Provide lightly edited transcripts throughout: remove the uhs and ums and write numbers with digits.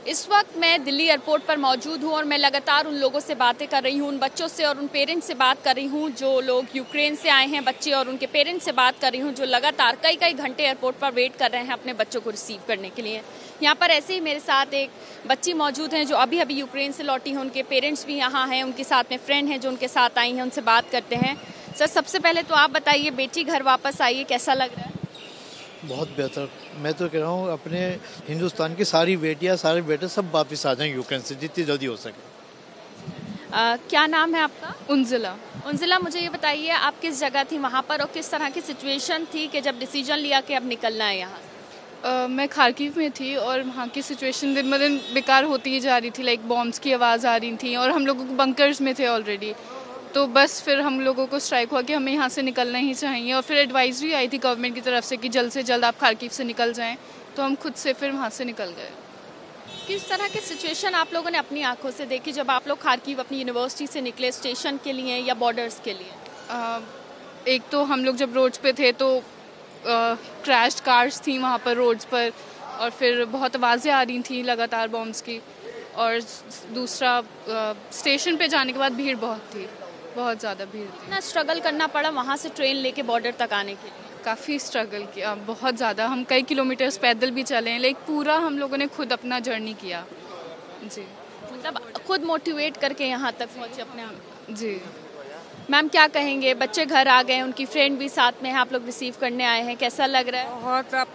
इस वक्त मैं दिल्ली एयरपोर्ट पर मौजूद हूं और मैं लगातार उन लोगों से बातें कर रही हूं, उन बच्चों से और उन पेरेंट्स से बात कर रही हूं जो लोग यूक्रेन से आए हैं बच्चे, और उनके पेरेंट्स से बात कर रही हूं जो लगातार कई कई घंटे एयरपोर्ट पर वेट कर रहे हैं अपने बच्चों को रिसीव करने के लिए। यहाँ पर ऐसे ही मेरे साथ एक बच्ची मौजूद हैं जो अभी अभी यूक्रेन से लौटी हैं, उनके पेरेंट्स भी यहाँ हैं, उनके साथ में फ्रेंड हैं जो उनके साथ आई हैं, उनसे बात करते हैं। सर, सबसे पहले तो आप बताइए, बेटी घर वापस आई है, कैसा लग रहा है? बहुत बेहतर। मैं तो कह रहा हूँ अपने हिंदुस्तान की सारी बेटियाँ सारे बेटे सब वापस आ जाएं यूक्रेन से जितनी जल्दी हो सके। क्या नाम है आपका? उन्जिला। उन्जिला, मुझे ये बताइए आप किस जगह थी वहाँ पर और किस तरह की सिचुएशन थी कि जब डिसीजन लिया कि अब निकलना है यहाँ? मैं खारकीव में थी और वहाँ की सिचुएशन दिन ब दिन बेकार होती ही जा रही थी। लाइक बॉम्ब्स की आवाज़ आ रही थी और हम लोगों को बंकर्स में थे ऑलरेडी। तो बस फिर हम लोगों को स्ट्राइक हुआ कि हमें यहाँ से निकलना ही चाहिए, और फिर एडवाइजरी आई थी गवर्नमेंट की तरफ से कि जल्द से जल्द आप खारकीव से निकल जाएं। तो हम खुद से फिर वहाँ से निकल गए। किस तरह की सिचुएशन आप लोगों ने अपनी आंखों से देखी जब आप लोग खारकीव अपनी यूनिवर्सिटी से निकले स्टेशन के लिए या बॉर्डर्स के लिए? एक तो हम लोग जब रोड्स पे थे तो क्रैश्ड कार्स थी वहाँ पर रोड्स पर, और फिर बहुत आवाज़ें आ रही थी लगातार बॉम्ब्स की, और दूसरा स्टेशन पे जाने के बाद भीड़ बहुत थी, बहुत ज़्यादा भीड़ थी। कितना स्ट्रगल करना पड़ा वहाँ से ट्रेन लेके बॉर्डर तक आने के लिए? काफ़ी स्ट्रगल किया, बहुत ज़्यादा। हम कई किलोमीटर्स पैदल भी चले हैं, लेकिन पूरा हम लोगों ने खुद अपना जर्नी किया। जी, मतलब खुद मोटिवेट करके यहाँ तक पहुँचे अपने आप? जी। मैम, क्या कहेंगे? बच्चे घर आ गए, उनकी फ्रेंड भी साथ में है, आप लोग रिसीव करने आए हैं, कैसा लग रहा है? बहुत, आप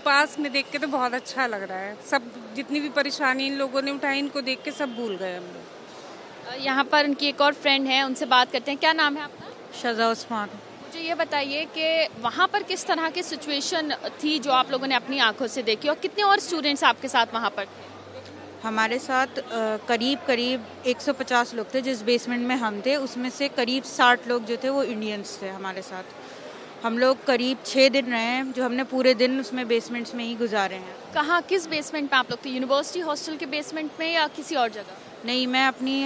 पास में देख के तो बहुत अच्छा लग रहा है। सब जितनी भी परेशानी इन लोगों ने उठाई, इनको देख के सब भूल गए हम लोग। यहाँ पर उनकी एक और फ्रेंड है, उनसे बात करते हैं। क्या नाम है आपका? शजा उस्मान। मुझे ये बताइए कि वहाँ पर किस तरह की सिचुएशन थी जो आप लोगों ने अपनी आंखों से देखी, और कितने और स्टूडेंट्स आपके साथ वहाँ पर थे? हमारे साथ करीब 150 लोग थे। जिस बेसमेंट में हम थे उसमें से करीब 60 लोग जो थे वो इंडियंस थे हमारे साथ। हम लोग करीब 6 दिन रहे हैं, जो हमने पूरे दिन उसमें बेसमेंट्स में ही गुजारे हैं। कहाँ, किस बेसमेंट में आप लोग थे? यूनिवर्सिटी हॉस्टल के बेसमेंट में या किसी और जगह? नहीं,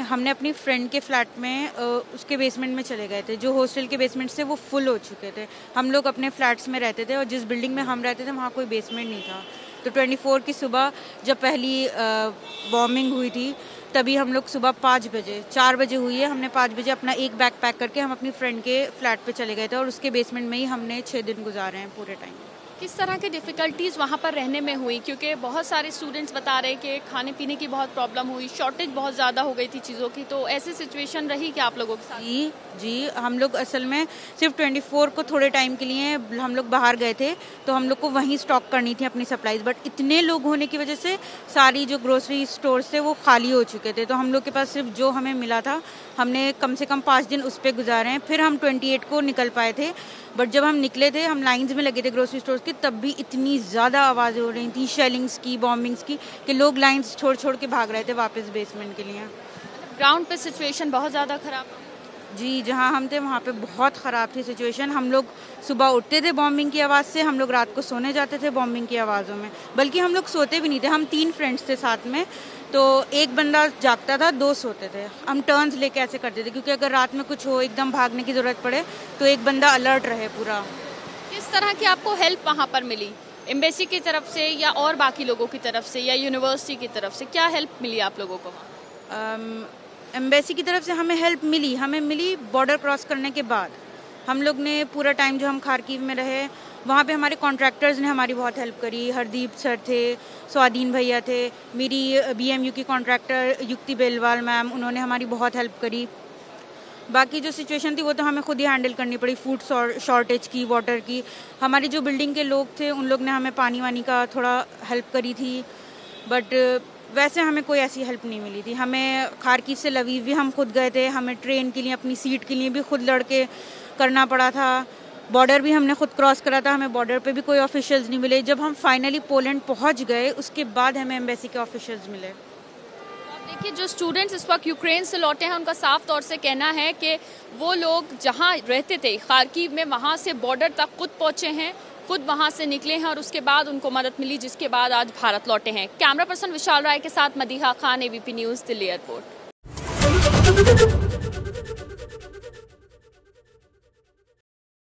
हमने अपनी फ्रेंड के फ्लैट में उसके बेसमेंट में चले गए थे। जो हॉस्टल के बेसमेंट से वो फुल हो चुके थे। हम लोग अपने फ्लैट्स में रहते थे और जिस बिल्डिंग में हम रहते थे वहाँ कोई बेसमेंट नहीं था। तो 24 की सुबह जब पहली बॉम्बिंग हुई थी तभी हम लोग सुबह 4 बजे हुई है, हमने 5 बजे अपना एक बैग पैक करके हम अपनी फ्रेंड के फ्लैट पे चले गए थे और उसके बेसमेंट में ही हमने 6 दिन गुजारे हैं पूरे टाइम। किस तरह के डिफ़िकल्टीज़ वहाँ पर रहने में हुई? क्योंकि बहुत सारे स्टूडेंट्स बता रहे कि खाने पीने की बहुत प्रॉब्लम हुई, शॉर्टेज बहुत ज़्यादा हो गई थी चीज़ों की, तो ऐसी सिचुएशन रही क्या आप लोगों के साथ? जी, हम लोग असल में सिर्फ 24 को थोड़े टाइम के लिए हम लोग बाहर गए थे, तो हम लोग को वहीं स्टॉक करनी थी अपनी सप्लाईज, बट इतने लोग होने की वजह से सारी जो ग्रोसरी स्टोर्स थे वो खाली हो चुके थे। तो हम लोग के पास सिर्फ जो हमें मिला था, हमने कम से कम 5 दिन उस पर गुजारे हैं। फिर हम 28 को निकल पाए थे, बट जब हम निकले थे, हम लाइंस में लगे थे ग्रोसरी स्टोर्स की, तब भी इतनी ज़्यादा आवाज़ें हो रही थी शेलिंग्स की, बॉम्बिंग्स की, कि लोग लाइंस छोड़ के भाग रहे थे वापस बेसमेंट के लिए। ग्राउंड पे सिचुएशन बहुत ज़्यादा ख़राब? जी, जहाँ हम थे वहाँ पे बहुत ख़राब थी सिचुएशन। हम लोग सुबह उठते थे बॉम्बिंग की आवाज़ से, हम लोग रात को सोने जाते थे बॉम्बिंग की आवाज़ों में, बल्कि हम लोग सोते भी नहीं थे। हम 3 फ्रेंड्स थे साथ में, तो एक बंदा जागता था, 2 सोते थे। हम टर्न्स लेके ऐसे करते थे, क्योंकि अगर रात में कुछ हो, एकदम भागने की ज़रूरत पड़े तो एक बंदा अलर्ट रहे पूरा। किस तरह की आपको हेल्प वहाँ पर मिली? एम्बेसी की तरफ से या और बाकी लोगों की तरफ से या यूनिवर्सिटी की तरफ से, क्या हेल्प मिली आप लोगों को वहाँ? एम्बेसी की तरफ से हमें हेल्प मिली बॉर्डर क्रॉस करने के बाद। हम लोग ने पूरा टाइम जो हम खारकीव में रहे, वहाँ पे हमारे कॉन्ट्रैक्टर्स ने हमारी बहुत हेल्प करी। हरदीप सर थे, स्वाधीन भैया थे, मेरी BMU की कॉन्ट्रैक्टर युक्ति बेलवाल मैम, उन्होंने हमारी बहुत हेल्प करी। बाकी जो सिचुएशन थी वो तो हमें खुद ही हैंडल करनी पड़ी, फूड शॉर्टेज की, वाटर की। हमारी जो बिल्डिंग के लोग थे उन लोग ने हमें पानी वानी का थोड़ा हेल्प करी थी, बट वैसे हमें कोई ऐसी हेल्प नहीं मिली थी। हमें खारकीव से लवीव भी हम खुद गए थे, हमें ट्रेन के लिए, अपनी सीट के लिए भी खुद लड़के करना पड़ा था। बॉर्डर भी हमने खुद क्रॉस करा था, हमें बॉर्डर पे भी कोई ऑफिशियल्स नहीं मिले। जब हम फाइनली पोलैंड पहुंच गए उसके बाद हमें एम्बेसी के ऑफिशियल्स मिले। देखिए, जो स्टूडेंट्स इस वक्त यूक्रेन से लौटे हैं उनका साफ तौर से कहना है कि वो लोग जहां रहते थे खारकीव में, वहां से बॉर्डर तक खुद पहुंचे हैं, खुद वहां से निकले हैं और उसके बाद उनको मदद मिली, जिसके बाद आज भारत लौटे हैं। कैमरा पर्सन विशाल राय के साथ Madiha Khan, ABP news, Delhi airport.